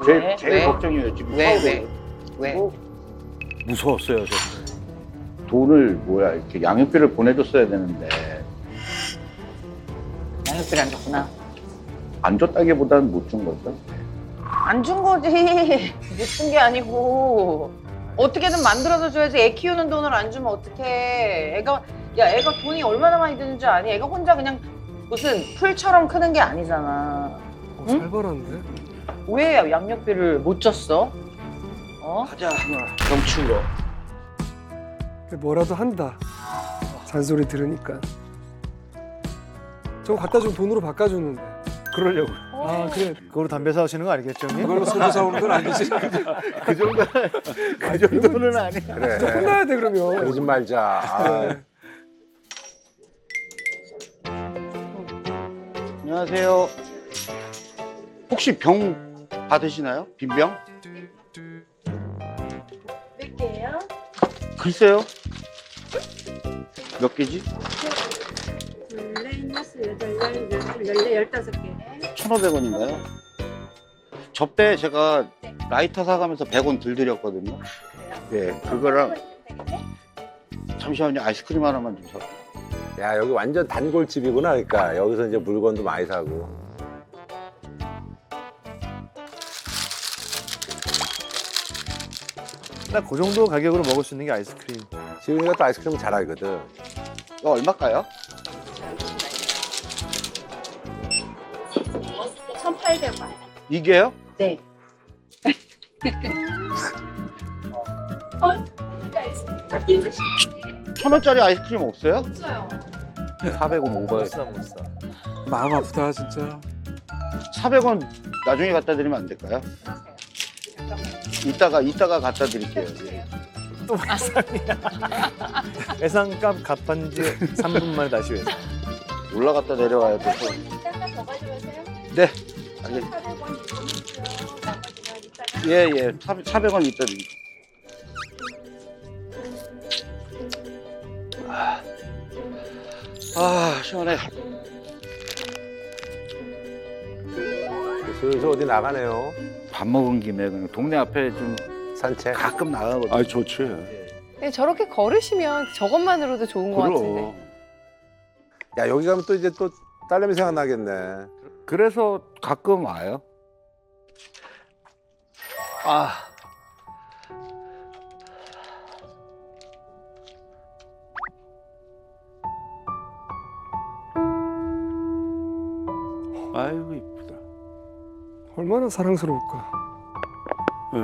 제일 왜? 걱정이에요 지금. 왜? 사업을. 왜? 왜? 그리고 무서웠어요, 저. 돈을 뭐야 이렇게 양육비를 보내줬어야 되는데 양육비를 안 줬구나. 안 줬다기보다는 못 준 거죠. 안 준 거지. 못 준 게 아니고 어떻게든 만들어서 줘야지. 애 키우는 돈을 안 주면 어떡해. 애가 돈이 얼마나 많이 드는 줄 아니? 애가 혼자 그냥 무슨 풀처럼 크는 게 아니잖아. 응? 잘 벌었는데? 왜 양육비를 못 줬어? 가자. 넘친 거. 뭐라도 한다. 잔소리 들으니까. 저거 갖다 주면 돈으로 바꿔주는데. 그러려고. 아 그래. 그걸로 담배 사오시는 거 아니겠죠, 형님? 그걸로 소주 사오는 건 아니지. 그 정도는 아니야. 진짜 혼나야 돼 그러면. 그러지 말자. 아, 안녕하세요. 혹시 병 받으시나요? 빈병? 몇 개예요? 글쎄요. 몇 개지? 둘, 넷, 여섯, 여덟, 열, 열둘, 열네, 15개. 1,500원인가요? 접대 제가 라이터 사가면서 100원 덜 드렸거든요. 네, 그거랑 잠시만요. 아이스크림 하나만 좀 사. 야, 여기 완전 단골집이구나. 그러니까 여기서 이제 물건도 많이 사고. 딱 그 정도 가격으로 먹을 수 있는 게 아이스크림. 지훈이가 또 아이스크림 잘 알거든. 이거 얼마일까요? 1,800원. 이게요? 네. 1,000원짜리 아이스크림 없어요? 없어요. 400원 오버요. 못 사, 못 사. 마음 아프다 진짜. 400원 나중에 갖다 드리면 안 될까요? 이따가 갖다 드릴게요. 예. 예상값 갚은 지 3분 만에 다시 회사. 올라갔다 내려와야 돼서. 이따가 더 가져가세요. 네. 알겠... 400원 있으시죠? 나머지는 이따가. 예. 400원 이따 드릴게요. 시원해. 슬슬 어디 나가네요. 밥 먹은 김에 그냥 동네 앞에 좀 산책. 가끔 나가거든요. 아 좋지. 네, 저렇게 걸으시면 저것만으로도 좋은 것 같은데. 야, 여기 가면 또 이제 또 딸내미 생각나겠네. 그래서 가끔 와요. 아이고 이쁘다. 얼마나 사랑스러울까. 네,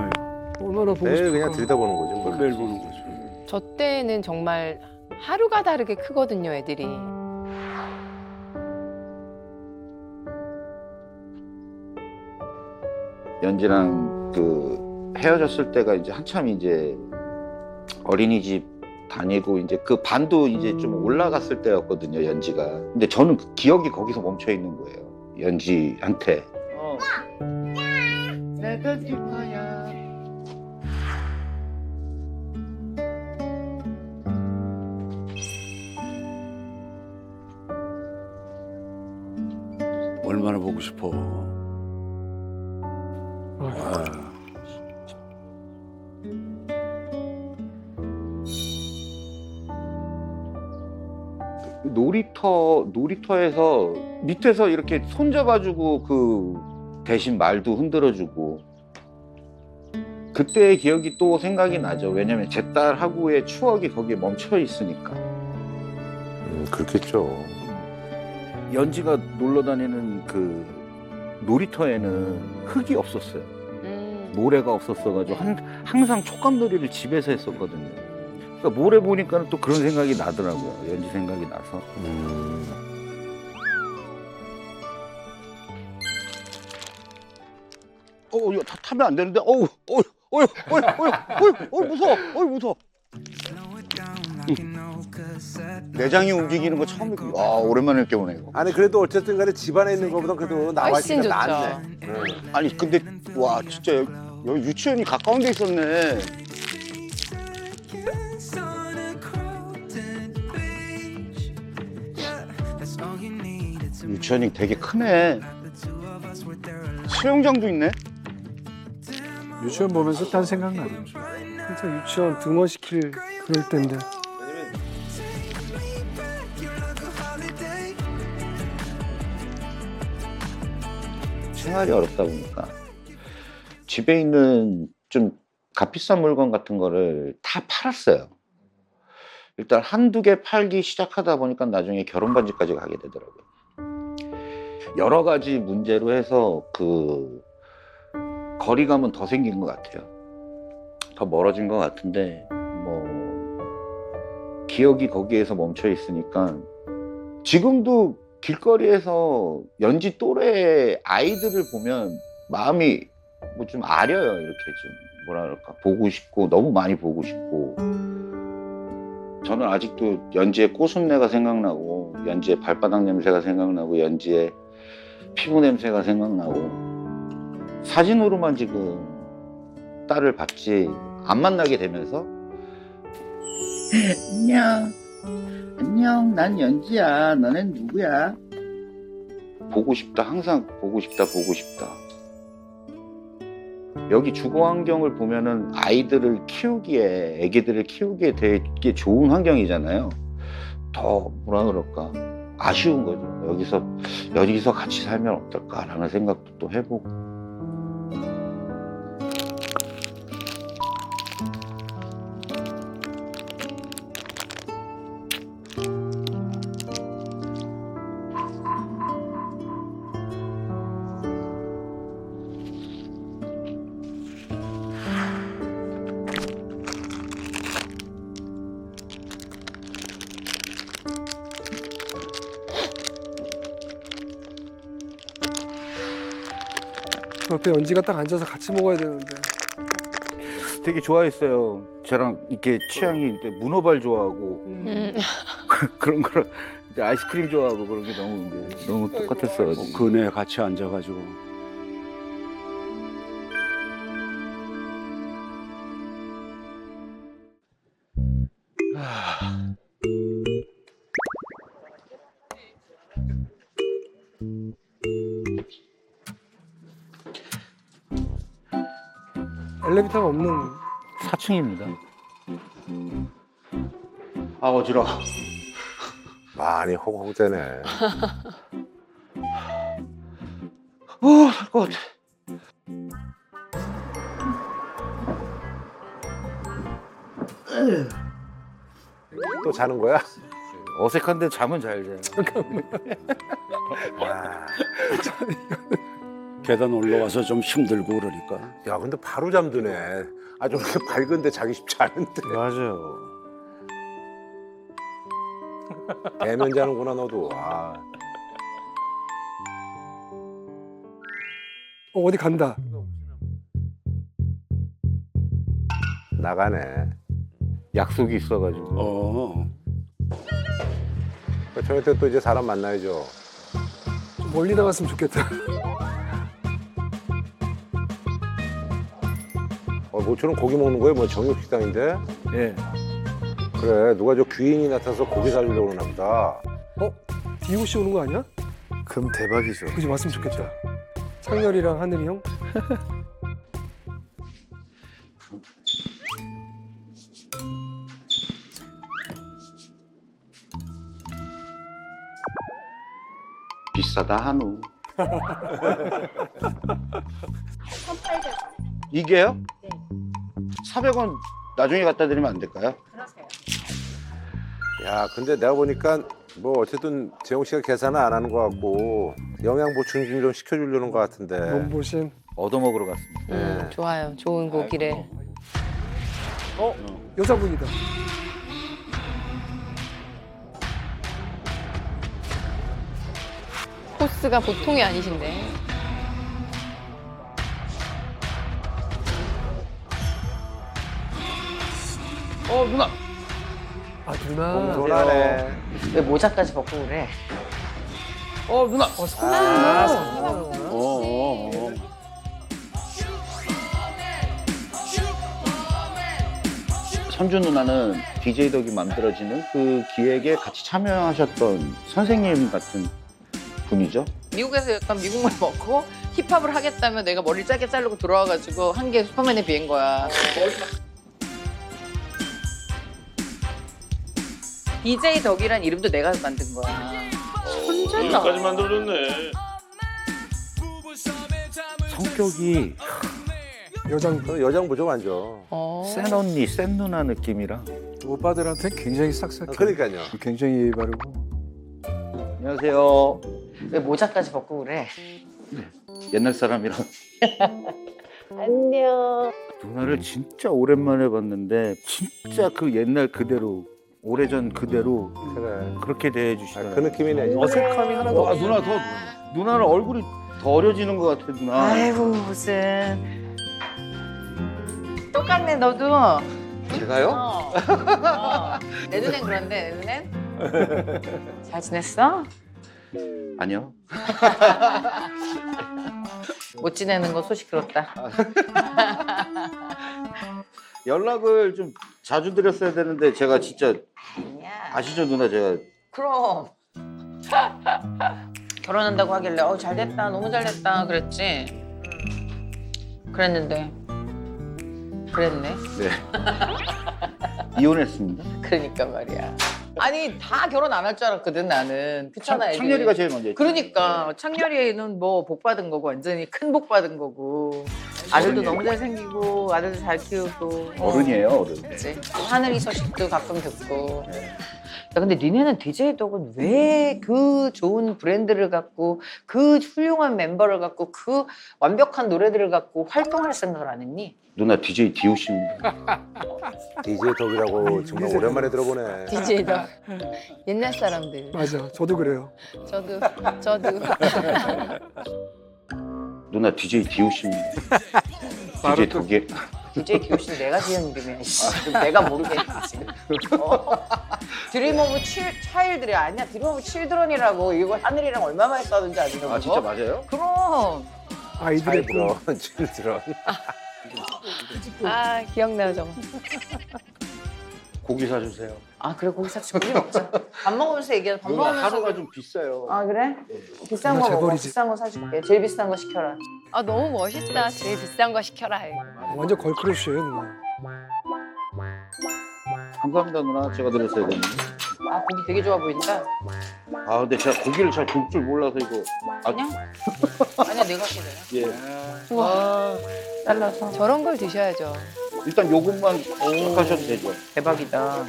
얼마나 보고 매일 싶을까. 그냥 들여다보는 거지. 뭘. 매일 보는 거죠. 저 때는 정말 하루가 다르게 크거든요, 애들이. 연지랑 그 헤어졌을 때가 이제 한참 이제 어린이집 다니고 이제 그 반도 이제 좀 올라갔을 때였거든요, 연지가. 근데 저는 그 기억이 거기서 멈춰 있는 거예요, 연지한테. 내가 줄 거야. 얼마나 보고 싶어. 아, 놀이터에서 밑에서 이렇게 손잡아주고 그 대신 말도 흔들어주고 그때의 기억이 또 생각이 나죠. 왜냐면 제 딸하고의 추억이 거기에 멈춰 있으니까. 그렇겠죠. 연지가 놀러 다니는 그 놀이터에는 흙이 없었어요. 모래가 없었어가지고 항상 촉감놀이를 집에서 했었거든요. 그러니까 모래 보니까 또 그런 생각이 나더라고요. 연지 생각이 나서. 이거 타면 안 되는데. 무서워. 무서워. 내장이 움직이는 거 처음 느끼고. 오랜만에 깨우네 이거. 아니 그래도 어쨌든 간에 집안에 있는 것보다 그래도 나와 훨씬 있으니까 좋죠. 낫네. 아니 근데 와 진짜 여기 유치원이 가까운 데 있었네. 유치원이 되게 크네. 수영장도 있네. 유치원 보면서 딴 생각 나요. 진짜 유치원 등원시킬 그럴 때인데. 생활이 어렵다 보니까 집에 있는 좀 값비싼 물건 같은 거를 다 팔았어요. 일단 한두 개 팔기 시작하다 보니까 나중에 결혼 반지까지 가게 되더라고요. 여러 가지 문제로 해서 그 거리감은 더 생긴 것 같아요. 더 멀어진 것 같은데 뭐 기억이 거기에서 멈춰 있으니까 지금도 길거리에서 연지 또래 아이들을 보면 마음이 뭐 좀 아려요. 이렇게 좀 뭐라 그럴까, 보고 싶고 너무 많이 보고 싶고. 저는 아직도 연지의 꽃순내가 생각나고 연지의 발바닥 냄새가 생각나고 연지의 피부 냄새가 생각나고, 사진으로만 지금 딸을 봤지 안 만나게 되면서 안녕 난 연지야, 너넨 누구야? 보고 싶다, 항상 보고 싶다. 여기 주거 환경을 보면은 아이들을 키우기에, 애기들을 키우기에 되게 좋은 환경이잖아요. 더 뭐라 그럴까, 아쉬운 거죠. 여기서 같이 살면 어떨까라는 생각도 또 해보고. 그 옆에 연지가 딱 앉아서 같이 먹어야 되는데. 되게 좋아했어요. 저랑 이렇게 취향이 문어발 좋아하고 그런 거랑 이제 아이스크림 좋아하고 그런 게 너무 똑같았어요. 그네 같이 앉아가지고. 엘리베이터가 없는. 4층입니다. 아 어지러워. 많이 허걱대네. 살 것 같아. 또 자는 거야? 어색한데 잠은 잘 자요. 와. 계단 올라와서 좀 힘들고 그러니까. 야, 근데 바로 잠드네. 아, 좀 이렇게 밝은데 자기 쉽지 않은데. 맞아요. 대면 자는구나, 너도. 아. 어디 간다. 나가네. 약속이 있어가지고. 저녁 때 또 이제 사람 만나야죠. 좀 멀리 나갔으면 좋겠다. 모처럼 고기 먹는 거예요? 뭐 정육 식당인데? 예. 그래, 누가 저 귀인이 나타나서 고기 살리려고 그러나 보다. 디오씨 오는 거 아니야? 그럼 대박이죠. 그지, 왔으면 좋겠다. 창렬이랑 하늘이 형. 비싸다 한우. 1,800원. 이게요? 네. 400원 나중에 갖다 드리면 안 될까요? 그러세요. 야, 근데 내가 보니까 뭐 어쨌든 재홍 씨가 계산은 안 하는 것 같고 영양 보충 좀 시켜주려는 것 같은데. 몸보신. 얻어먹으러 갔습니다. 네. 좋아요. 좋은 고기래. 여자분이다. 코스가 보통이 아니신데. 누나. 아, 누나. 손하네. 왜 모자까지 벗고 그래? 누나. 선주 누나는 DJ 덕이 만들어지는 그 기획에 같이 참여하셨던 선생님 같은 분이죠. 미국에서 약간 미국말 먹고 힙합을 하겠다면 내가 머리를 짧게 자르고 들어와가지고 한 게 슈퍼맨에 비한 거야. DJ 덕이란 이름도 내가 만든 거야. 천재다. 여기까지 만들어줬네. 성격이 여장 여장 보죠 완전. 센 언니, 센 누나 느낌이라. 오빠들한테 굉장히 싹싹해. 그러니까요. 굉장히 예의 바르고. 안녕하세요. 왜 모자까지 벗고 그래? 옛날 사람이라. 안녕. 누나를 진짜 오랜만에 봤는데 진짜 그 옛날 그대로 오래전 그대로 그래. 그렇게 대해주시더라고요. 그 느낌이네. 어색함이 하나도 없어. 누나 더 누나는 얼굴이 더 어려지는 것 같아 누나. 아이고 무슨 똑같네 너도. 제가요? 내 눈엔 그런데 내 눈엔 잘 지냈어? 아니요. 못 지내는 거 소식 들었다. 연락을 좀 자주 드렸어야 되는데 제가 진짜 아니야. 아시죠 누나 제가 그럼 결혼한다고 하길래 잘 됐다 너무 잘 됐다 그랬지. 그랬는데 그랬네. 네 이혼했습니다. 그러니까 말이야. 아니 다 결혼 안 할 줄 알았거든 나는. 그렇잖아. 애들. 창렬이가 제일 먼저 했죠. 그러니까 창렬이는 뭐 복 받은 거고 완전히 큰 복 받은 거고 아들도 어른이에요. 너무 잘생기고 아들도 잘 키우고 어른이에요 어른. 그치? 하늘이 소식도 가끔 듣고. 야, 근데 니네는 DJ 덕은 왜 그 좋은 브랜드를 갖고 그 훌륭한 멤버를 갖고 그 완벽한 노래들을 갖고 활동할 생각을 안 했니? 누나 DJ 디오씨입니다. DJ 덕이라고 정말 오랜만에 들어보네. DJ 덕. 옛날 사람들. 맞아. 저도 그래요. 저도. 누나 DJ 디오씨입니다. DJ 덕이. DJ 기호씨는 내가 지은 이름이야. 씨. 내가 모르겠지 지금. 드림 오브 차일드이 아니야. 드림 오브 칠드런이라고. 이거 하늘이랑 얼마만에 싸는지 아는 거? 아 진짜 맞아요? 그럼. 아이들의 꿈. 들어. 줄 들어. 아 기억나요 정말. 고기 사주세요. 아 그래 고기 사치 고기 먹자. 밥 먹으면서 얘기해. 밥 누나 먹으면서. 하루가 좀 비싸요. 아 그래? 비싼 거 먹어. 재벌이지. 비싼 거 사줄게. 제일 비싼 거 시켜라. 아 너무 멋있다. 제일 비싼 거 시켜라 해. 완전 걸크러쉬예요 누나. 감사합니다 누나 제가 드렸어야 되는데. 아 고기 되게 좋아 보인다. 아 근데 제가 고기를 잘 볼 줄 몰라서 이거. 아니야? 아니야 내가 그래. 예. 우와. 잘라서. 저런 걸 드셔야죠. 일단 요것만 하셔도 되죠. 대박이다.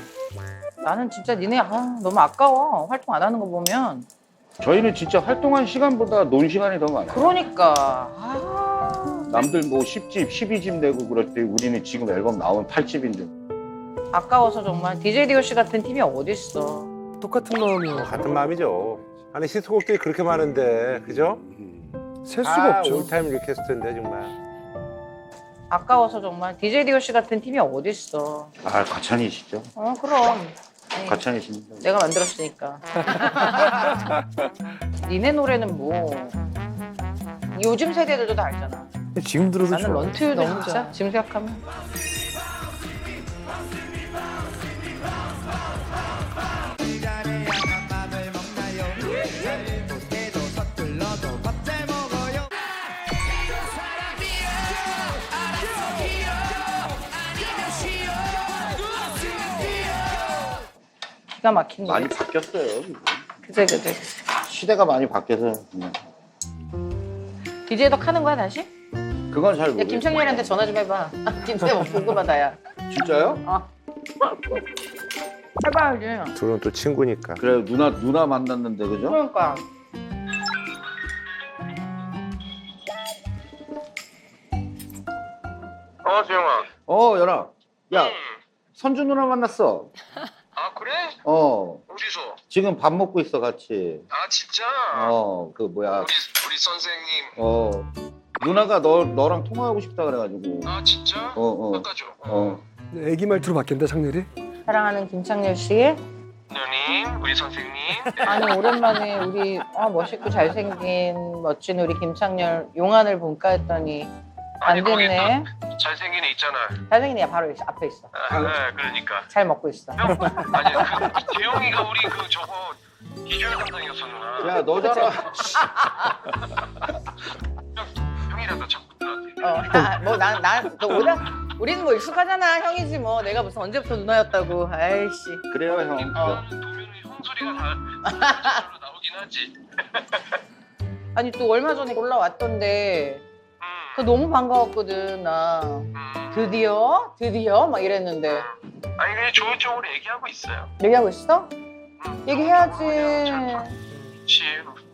나는 진짜 니네 너무 아까워. 활동 안 하는 거 보면. 저희는 진짜 활동한 시간보다 논 시간이 더 많아요. 그러니까. 남들 뭐 10집, 12집 내고 그럴 때 우리는 지금 앨범 나오면 8집인데. 아까워서 정말 DJ DOC 같은 팀이 어딨어. 똑같은 마음이요. 같은 마음이죠. 아니 히트곡들이 그렇게 많은데 그죠? 셀 수가 없죠. 올타임 리퀘스트인데 정말. 아까워서 정말 DJ DOC 같은 팀이 어딨어. 아 가찬이시죠? 그럼. 아니, 가찬이십니다. 내가 만들었으니까. 니네 노래는 뭐 요즘 세대들도 다 알잖아. 지금 들어도 나는 좋아. 런투유도 너무 진짜 좋아. 지금 생각하면. 기가 막힌 많이 노래. 바뀌었어요. 그제. 시대가 많이 바뀌어서 그냥. DJ 덕 하는 거야 다시? 그건 잘 야 모르겠어요. 김창렬한테 전화 좀 해봐. 김창렬 뭐 궁금하다야. 진짜요? 해봐야지. 둘은 또 친구니까. 그래 누나 만났는데 그죠? 그러니까. 재영아. 연아. 야 선주 누나 만났어. 아 그래? 어디서? 지금 밥 먹고 있어 같이. 아 진짜? 그 뭐야. 우리 선생님. 누나가 너랑 통화하고 싶다 그래가지고. 아 진짜? 바꿔줘. 애기 말투로 바뀐다 창렬이. 사랑하는 김창렬 씨. 누님, 우리 선생님. 아니 오랜만에 우리 멋있고 잘생긴 멋진 우리 김창렬 용안을 본까 했더니 아니, 안 됐네. 잘생긴 애 있잖아. 잘생긴 애 바로 앞에 있어. 그러니까. 잘 먹고 있어. 아니 그 재영이가 우리 그 저거 비주얼 담당이었어 누나. 야 너잖아. 형이라도 자꾸 누나한테. 우리는 뭐 익숙하잖아. 형이지 뭐. 내가 무슨 언제부터 누나였다고. 아이씨. 그래요 형. 도면은 형 소리가 다 나오긴 하지. 아니 또 얼마 전에 올라왔던데 그 너무 반가웠거든 나. 드디어 막 이랬는데. 아니 그냥 좋은 쪽으로 얘기하고 있어요. 얘기하고 있어? 얘기해야지. 그렇지.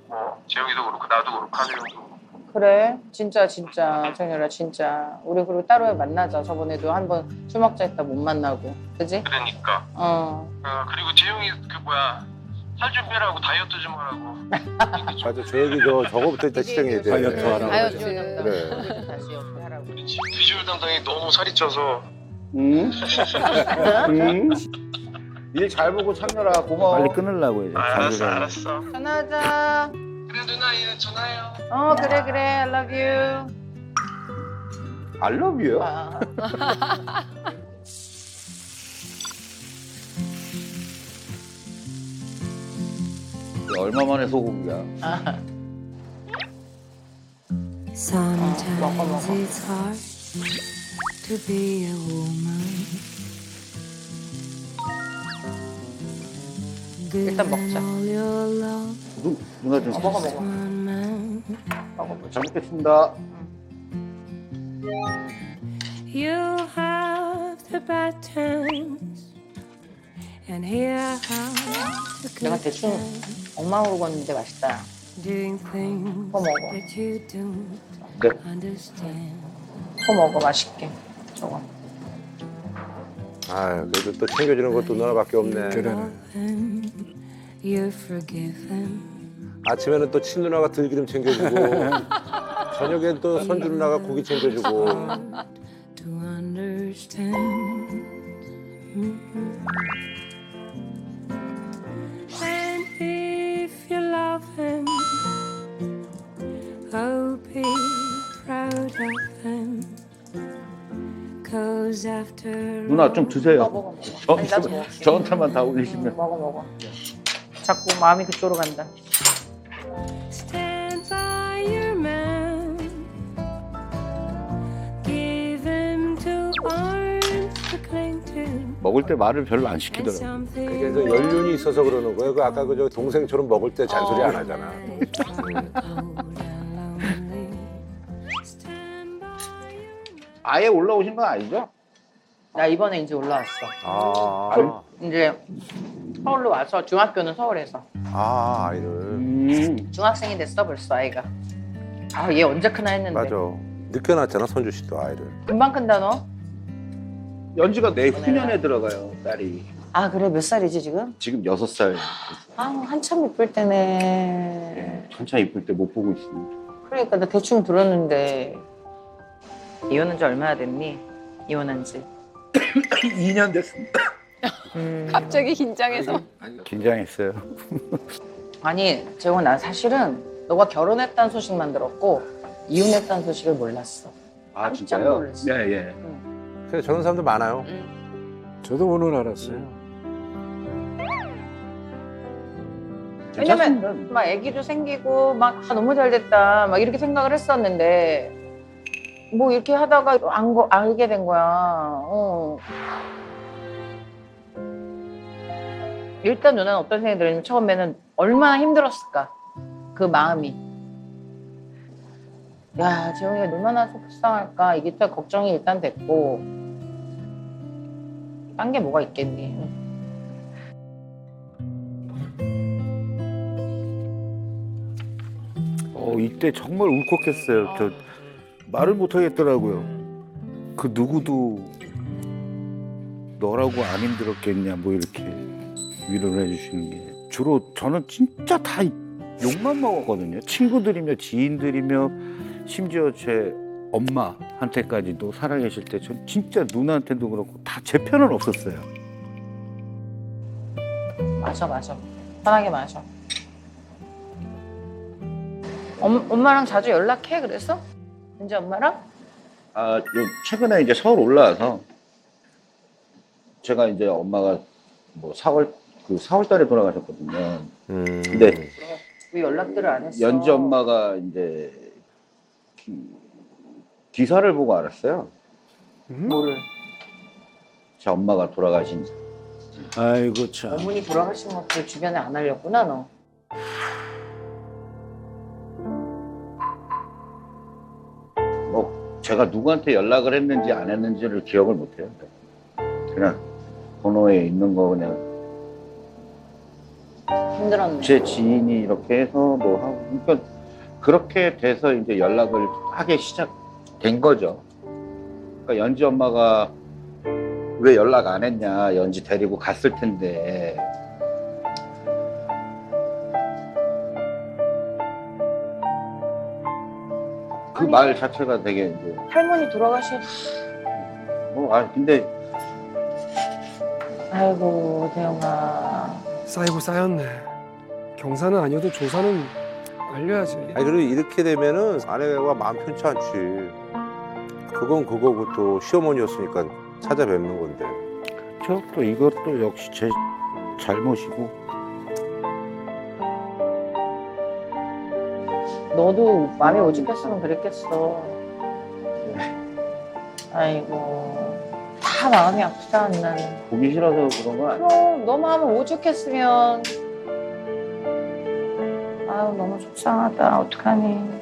뭐 재영이도 그렇고 나도 그렇고 하늘도 그렇고. 그래 진짜 정렬아 진짜 우리 그리고 따로 만나자. 저번에도 한번 술 먹자 했다 못 만나고 그지? 그러니까. 그리고 재영이 살 준비하라고 다이어트 좀 하라고. 맞아, 저 얘기 저거부터 일단 시작해야 돼. 다이어트 하라고. 다이어트 그래. 다시 이렇게 하라고. 그렇지. 비주얼 담당이 너무 살이 쪄서. 응? 응? 일 잘 보고 창렬아 고마워. 빨리 끊으려고 이제. 알았어. 전화하자. 그래 누나 얘 전화해요. 그래 I love you. I love you. 아. 얼마 만에 소고기야. Sometimes it's hard to be a woman. 일단 먹자. 누나 좀 먹어. 잘 먹겠습니다. You have the bad times, and here I have the 내가 good 대충 times. 엄마 먹었는데 맛있다. Doing things 먹어. that you don't 네. understand. 먹어 맛있게. 저거. 아, 그래도 또 챙겨주는 것도 누나밖에 없네. 그러네. You're forgiven. 아침에는 또 친누나가 들기름 챙겨주고 저녁엔 또 선주 누나가 고기 챙겨주고. To understand. And if you love him, oh, be proud of him. 'Cause after 누나 좀 드세요. 먹어. 아니, 나도 먹을게. 저한테만 다 올리시면. 먹어. 자꾸 마음이 그쪽으로 간다. stand by your man, give him two arms to cling to. 먹을 때 말을 별로 안 And 시키더라고. something 그게 저 연륜이 있어서 그러는 거예요. 그 아까 그 동생처럼 먹을 때 잔소리 안 하잖아. cold and lonely. Stand by your 아예 올라오신 건 아니죠? 나 이번에 이제 올라왔어. 아, 이제 서울로 와서 중학교는 서울에서 아이를. 중학생이 됐어 벌써 아이가. 얘 언제 크나 했는데. 맞아. 늦게 낳았잖아, 선주 씨도 아이를. 금방 큰다 너. 연지가 내후년에 들어가요, 딸이. 그래 몇 살이지 지금? 지금 6살. 한참 이쁠 때네. 한참 이쁠 때 못 보고 있으니. 그러니까 나 대충 들었는데 이혼한 지 얼마나 됐니? 이혼한 지. 2년 됐습니다. 갑자기 긴장해서. 긴장했어요. 아니 재원 난 사실은 너가 결혼했다는 소식만 들었고 이혼했다는 소식을 몰랐어. 깜짝 놀랐어. 네, 예. 그래, 저런 사람도 많아요. 저도 오늘 알았어요. 왜냐면 막 아기도 생기고 막 너무 잘 됐다 막 이렇게 생각을 했었는데 뭐 이렇게 하다가 알게 된 거야. 일단 누나는 어떤 생각이 들었냐면 처음에는 얼마나 힘들었을까 그 마음이. 야 재영이가 얼마나 속상할까 이게 또 걱정이 일단 됐고 딴 게 뭐가 있겠니. 이때 정말 울컥했어요. 저 말을 못 하겠더라고요. 그 누구도 너라고 안 힘들었겠냐 뭐 이렇게 위로를 해주시는 게. 주로 저는 진짜 다 욕만 먹었거든요. 친구들이며 지인들이며 심지어 제 엄마한테까지도 살아계실 때 전 진짜 누나한테도 그렇고 다 제 편은 없었어요. 맞아. 편하게 마셔. 엄마랑 자주 연락해 그래서? 이제 엄마랑? 최근에 이제 서울 올라와서 제가 이제 엄마가 뭐 4월 달에 돌아가셨거든요. 근데 왜 연락들을 안 했어? 연지 엄마가 이제 기사를 보고 알았어요. 뭐를? 제 엄마가 돌아가신. 아이고 참. 어머니 돌아가신 것도 주변에 안 알렸구나 너. 뭐 제가 누구한테 연락을 했는지 안 했는지를 기억을 못해요. 그냥 번호에 있는 거 그냥 힘들었네. 제 지인이 이렇게 해서 뭐 하고 그러니까 그렇게 돼서 이제 연락을 하기 시작된 거죠. 그러니까 연지 엄마가 왜 연락 안 했냐, 연지 데리고 갔을 텐데. 그 말 자체가 되게 이제 할머니 돌아가신. 근데 아이고 대영아. 쌓이고 쌓였네. 경사는 아니어도 조사는 알려야지. 아니 그리고 이렇게 되면은 아내가 마음 편치 않지. 그건 그거고 또 시어머니였으니까 찾아뵙는 건데. 저 또 이것도 역시 제 잘못이고. 너도 마음이 오직했으면 그랬겠어. 아이고 다 마음이 아프다 난. 보기 싫어서 그런 건 아니야. 그럼 너 마음이 오죽했으면. 아유 너무 속상하다. 어떡하니.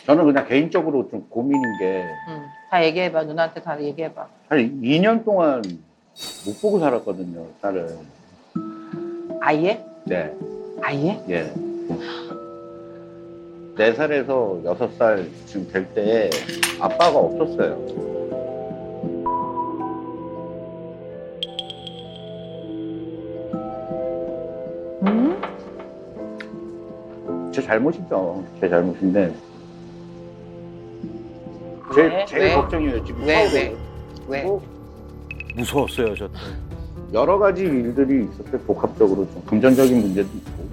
저는 그냥 개인적으로 좀 고민인 게 응. 다 얘기해봐. 누나한테 다 얘기해봐. 한 2년 동안 못 보고 살았거든요, 딸을. 아예? 네, 아예? 예. 4살에서 6살쯤 될 때 아빠가 없었어요. 응? 제 잘못이죠. 제 잘못인데. 왜? 제일 왜? 걱정이에요, 지금. 왜? 왜? 무서웠어요 저 때. 여러 가지 일들이 있었어요, 복합적으로 좀. 금전적인 문제도 있고.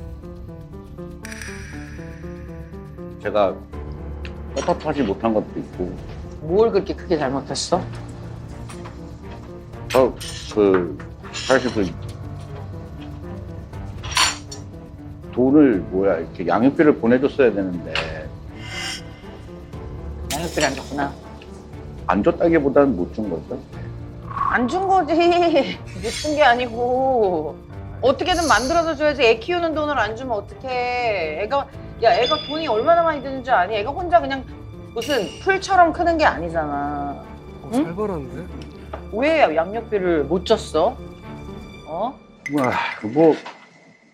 제가 떳떳하지 못한 것도 있고. 뭘 그렇게 크게 잘못했어? 사실 돈을 이렇게 양육비를 보내줬어야 되는데 양육비를 안 줬구나. 안 줬다기보다는 못 준 거죠. 안 준 거지. 못 준 게 아니고 어떻게든 만들어서 줘야지. 애 키우는 돈을 안 주면 어떡해. 애가 돈이 얼마나 많이 드는 줄 아니? 애가 혼자 그냥 무슨 풀처럼 크는 게 아니잖아. 응? 살벌한데? 왜 양육비를 못 줬어? 어? 뭐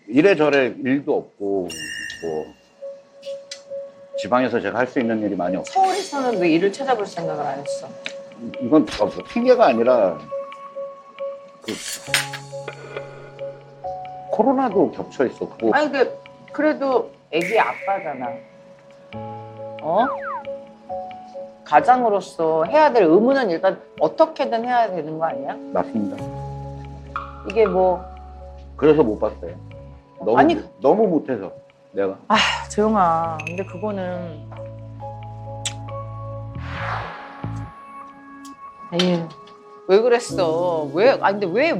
이래저래 일도 없고 뭐 지방에서 제가 할 수 있는 일이 많이 없고. 서울에서는 왜 일을 찾아볼 생각을 안 했어? 이건 뭐 핑계가 아니라 코로나도 겹쳐 있었고. 아니 그래도 애기 아빠잖아. 어? 가장으로서 해야 될 의무는 일단 어떻게든 해야 되는 거 아니야? 맞습니다. 이게 뭐 그래서 못 봤어요. 너무 못해서 내가. 재용아, 근데 그거는 에휴, 왜 그랬어? 근데 왜?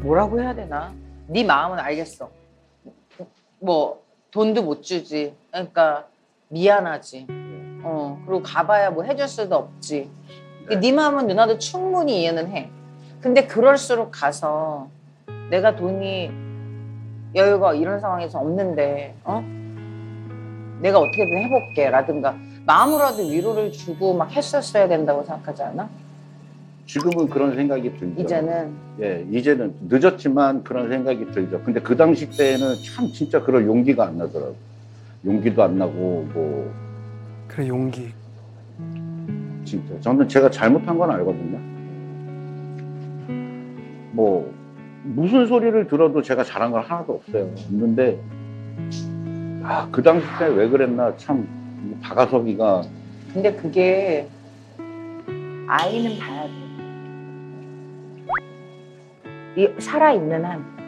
뭐라고 해야 되나? 네 마음은 알겠어. 뭐 돈도 못 주지. 그러니까 미안하지. 그리고 가봐야 뭐 해줄 수도 없지. 네 마음은 누나도 충분히 이해는 해. 근데 그럴수록 가서 내가 돈이 여유가 이런 상황에서 없는데 내가 어떻게든 해볼게 라든가 마음으로라도 위로를 주고 막 했었어야 된다고 생각하지 않아? 지금은 그런 생각이 들죠. 이제는 예, 이제는 늦었지만 그런 생각이 들죠. 근데 그 당시 때는 참 진짜 그럴 용기가 안 나더라고. 용기도 안 나고 뭐 그래 용기. 진짜 저는 제가 잘못한 건 알거든요. 뭐 무슨 소리를 들어도 제가 잘한 건 하나도 없어요. 없는데 그 당시 때 왜 그랬나 참 다가서기가. 근데 그게 아이는 봐야 돼. 살아있는 한.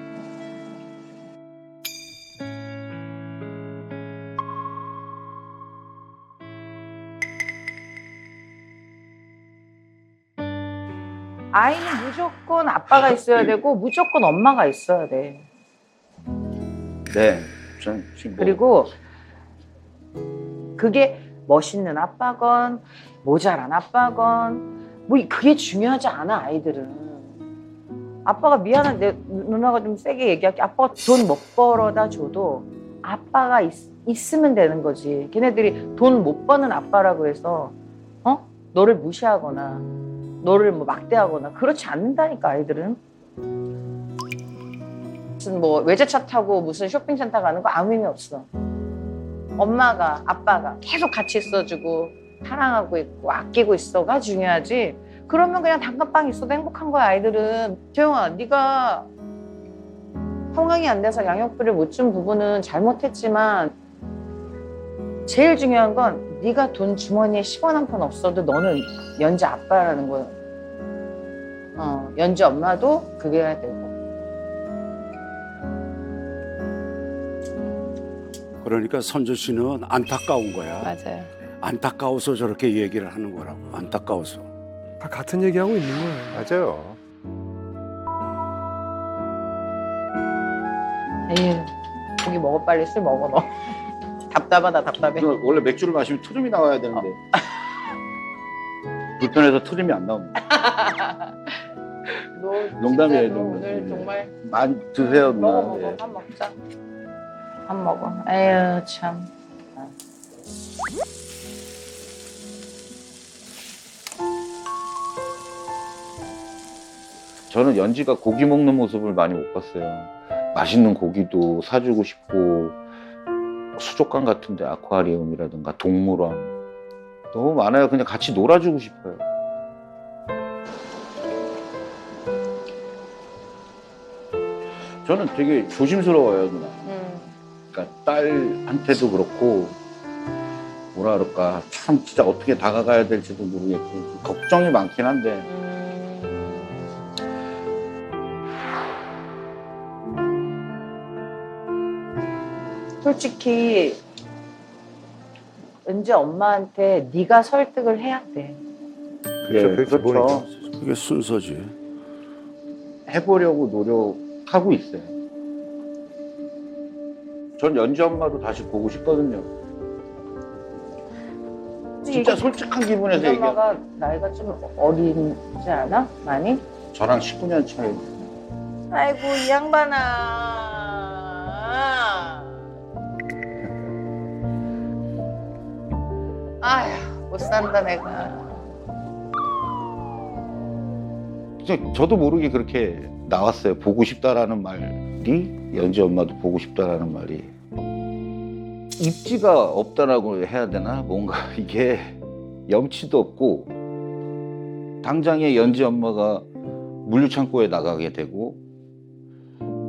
아이는 무조건 아빠가 있어야 되고 무조건 엄마가 있어야 돼. 네. 전 지금 뭐 그리고 그게 멋있는 아빠건 모자란 아빠건 뭐 그게 중요하지 않아. 아이들은 아빠가 미안한데 누나가 좀 세게 얘기할게. 아빠가 돈 못 벌어다 줘도 아빠가 있으면 되는 거지. 걔네들이 돈 못 버는 아빠라고 해서 너를 무시하거나 너를 뭐 막대하거나 그렇지 않는다니까. 아이들은 무슨 뭐 외제차 타고 무슨 쇼핑센터 가는 거 아무 의미 없어. 엄마가 아빠가 계속 같이 있어주고 사랑하고 있고 아끼고 있어가 중요하지. 그러면 그냥 단칸방 있어도 행복한 거야. 아이들은. 재영아, 네가 성황이 안 돼서 양육비를 못 준 부분은 잘못했지만 제일 중요한 건 네가 돈 주머니에 10원 한 푼 없어도 너는 연지 아빠라는 거야. 연지 엄마도 그게 해야 되고. 그러니까 선주 씨는 안타까운 거야. 맞아요. 안타까워서 저렇게 얘기를 하는 거라고. 안타까워서. 다 같은 얘기하고 있는 거예요. 맞아요. 에휴, 고기 먹어. 빨리 술 먹어 너. 답답하다 답답해. 원래 맥주를 마시면 트름이 나와야 되는데 불편해서 트름이 안 나옵니다. 너 농담이에요, 진짜 너 농담. 오늘 정말 많이 드세요, 누나. 먹어 예. 밥 먹자. 밥 먹어. 에휴 참. 저는 연지가 고기 먹는 모습을 많이 못 봤어요. 맛있는 고기도 사주고 싶고 수족관 같은데 아쿠아리움이라든가 동물원 너무 많아요. 그냥 같이 놀아주고 싶어요. 저는 되게 조심스러워요, 누나. 그러니까 딸한테도 그렇고 뭐라 그럴까 참 진짜 어떻게 다가가야 될지도 모르겠고 좀 걱정이 많긴 한데 솔직히 은지 엄마한테 네가 설득을 해야 돼. 예, 그게 기본이죠. 그게 순서지. 해보려고 노력하고 있어요. 전 연지 엄마도 다시 보고 싶거든요. 진짜 솔직한 기분에서 은지 얘기해요. 엄마가 나이가 좀 어리지 않아? 많이? 저랑 19년 차이. 아이고 이 양반아. 아휴 못 산다 내가. 저도 모르게 그렇게 나왔어요. 보고 싶다라는 말이, 연지 엄마도 보고 싶다라는 말이. 입지가 없다라고 해야 되나? 뭔가 이게 염치도 없고 당장에 연지 엄마가 물류창고에 나가게 되고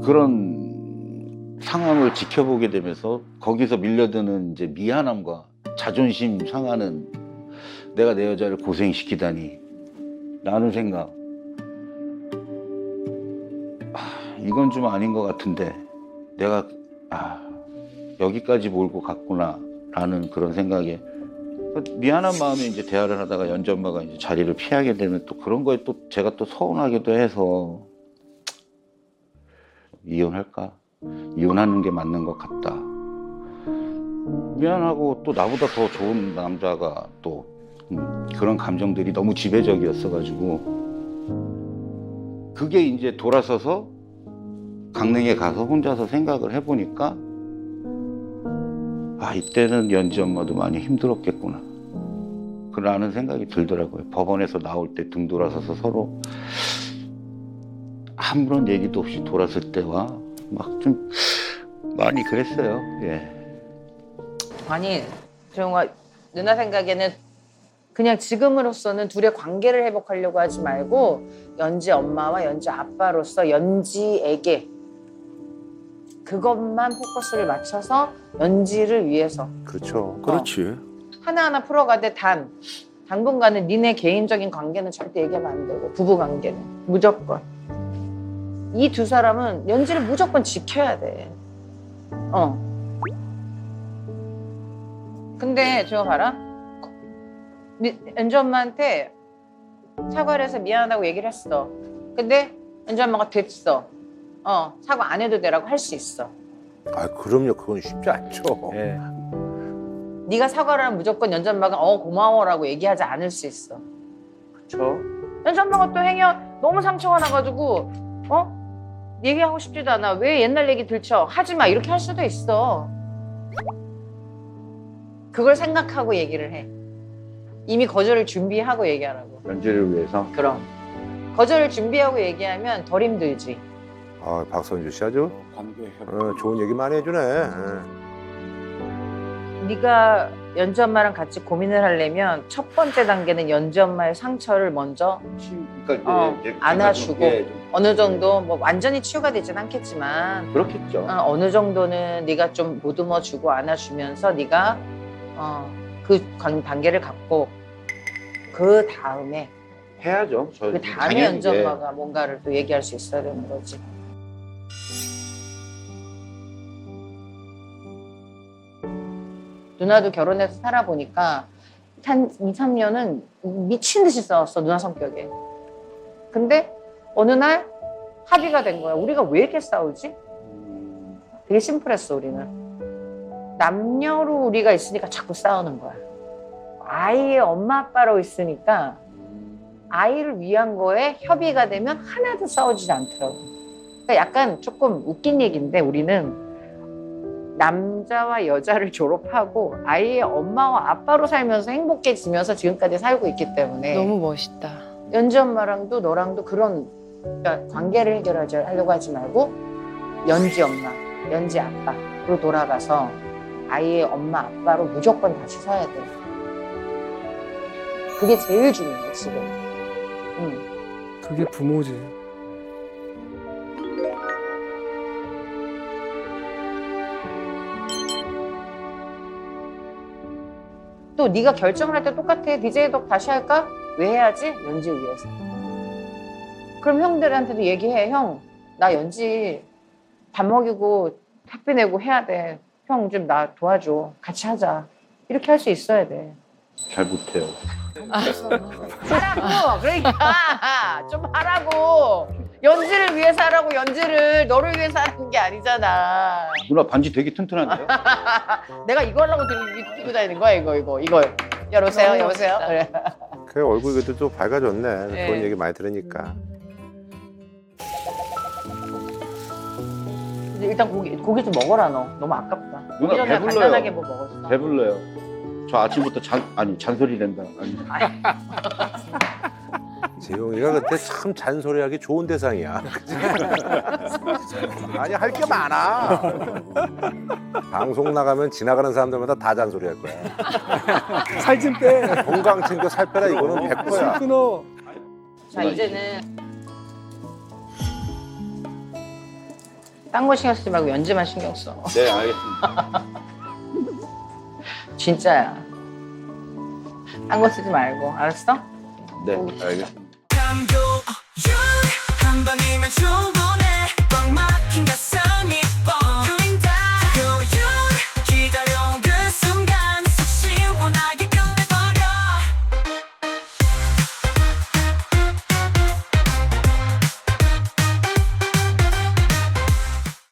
그런 상황을 지켜보게 되면서 거기서 밀려드는 이제 미안함과 자존심 상하는, 내가 내 여자를 고생시키다니 라는 생각. 이건 좀 아닌 것 같은데 내가 여기까지 몰고 갔구나 라는 그런 생각에 미안한 마음에 이제 대화를 하다가 연지 엄마가 이제 자리를 피하게 되면 또 그런 거에 또 제가 또 서운하기도 해서 이혼할까? 이혼하는 게 맞는 것 같다. 미안하고 또 나보다 더 좋은 남자가 또 그런 감정들이 너무 지배적이었어가지고 그게 이제 돌아서서 강릉에 가서 혼자서 생각을 해보니까 이때는 연지 엄마도 많이 힘들었겠구나 라는 생각이 들더라고요. 법원에서 나올 때 등 돌아서서 서로 아무런 얘기도 없이 돌았을 때와 막 좀 많이 그랬어요. 예. 아니 정말 누나 생각에는 그냥 지금으로서는 둘의 관계를 회복하려고 하지 말고 연지 엄마와 연지 아빠로서 연지에게 그것만 포커스를 맞춰서 연지를 위해서 그렇죠. 그렇지. 하나하나 풀어가되 당분간은 니네 개인적인 관계는 절대 얘기하면 안 되고 부부 관계는 무조건 이 두 사람은 연지를 무조건 지켜야 돼. 근데 저거 봐라. 연지 엄마한테 사과를 해서 미안하다고 얘기를 했어. 근데 연지 엄마가 됐어. 사과 안 해도 되라고 할 수 있어. 아 그럼요. 그건 쉽지 않죠. 예. 네가 사과를 하면 무조건 연지 엄마가 고마워라고 얘기하지 않을 수 있어. 그렇죠. 연지 엄마가 또 행여 너무 상처가 나가지고 얘기하고 싶지도 않아. 왜 옛날 얘기 들쳐? 하지 마. 이렇게 할 수도 있어. 그걸 생각하고 얘기를 해. 이미 거절을 준비하고 얘기하라고. 연지를 위해서. 그럼. 거절을 준비하고 얘기하면 덜 힘들지. 아 박선주 씨 아주 관계 회복. 좋은 얘기 많이 해주네. 네가 연지 엄마랑 같이 고민을 하려면 첫 번째 단계는 연지 엄마의 상처를 먼저 그러니까 안아주고 어느 정도 뭐 완전히 치유가 되진 않겠지만 그렇겠죠. 어느 정도는 네가 좀 보듬어주고 안아주면서 네가 그 단계를 갖고 그 다음에 해야죠. 그 다음에 연지 엄마가 뭔가를 또 얘기할 수 있어야 되는 거지. 누나도 결혼해서 살아보니까 한 2, 3년은 미친 듯이 싸웠어, 누나 성격에. 근데 어느 날 합의가 된 거야. 우리가 왜 이렇게 싸우지? 되게 심플했어, 우리는. 남녀로 우리가 있으니까 자꾸 싸우는 거야. 아이의 엄마, 아빠로 있으니까 아이를 위한 거에 협의가 되면 하나도 싸우지 않더라고. 그러니까 약간 조금 웃긴 얘기인데 우리는 남자와 여자를 졸업하고 아이의 엄마와 아빠로 살면서 행복해지면서 지금까지 살고 있기 때문에 너무 멋있다. 연지 엄마랑도 너랑도 그런 그러니까 관계를 해결하려고 하지 말고 연지 엄마, 연지 아빠로 돌아가서 아이의 엄마, 아빠로 무조건 다시 서야 돼. 그게 제일 중요해, 지금. 그게 부모지. 또 네가 결정을 할 때 똑같아. DJ 덕 다시 할까? 왜 해야지? 연지 위해서. 그럼 형들한테도 얘기해. 형, 나 연지 밥 먹이고 학비 내고 해야 돼. 형 좀 나 도와줘. 같이 하자. 이렇게 할 수 있어야 돼. 잘 못해요. 하라고. 그러니까 좀 하라고. 연지를 위해서 하라고. 연지를 너를 위해서 하는 게 아니잖아. 누나 반지 되게 튼튼한데요? 내가 이거 하려고 들고 다니는 거야. 이거. 여보세요. 여보세요. 그래. 그 얼굴 그래도 또 밝아졌네. 네. 좋은 얘기 많이 들으니까. 이제 일단 고기 좀 먹어라 너. 너무 아깝다. 누나 이전에 배불러요. 간단하게 뭐 먹었어. 배불러요. 저 아침부터 잔소리 낸다. 아니. 재용이가 그때 참 잔소리하기 좋은 대상이야. 그치? 아니 할 게 많아. 방송 나가면 지나가는 사람들마다 다 잔소리할 거야. 살 좀 빼. 건강 챙겨 살 빼라 이거는 술 100%야. 끊어. 자 이제는 딴 거 신경 쓰지 말고 연지만 신경 써. 네, 알겠습니다. 진짜야. 딴 거 쓰지 말고 알았어? 네, 알겠습니다. 한 방이면 좀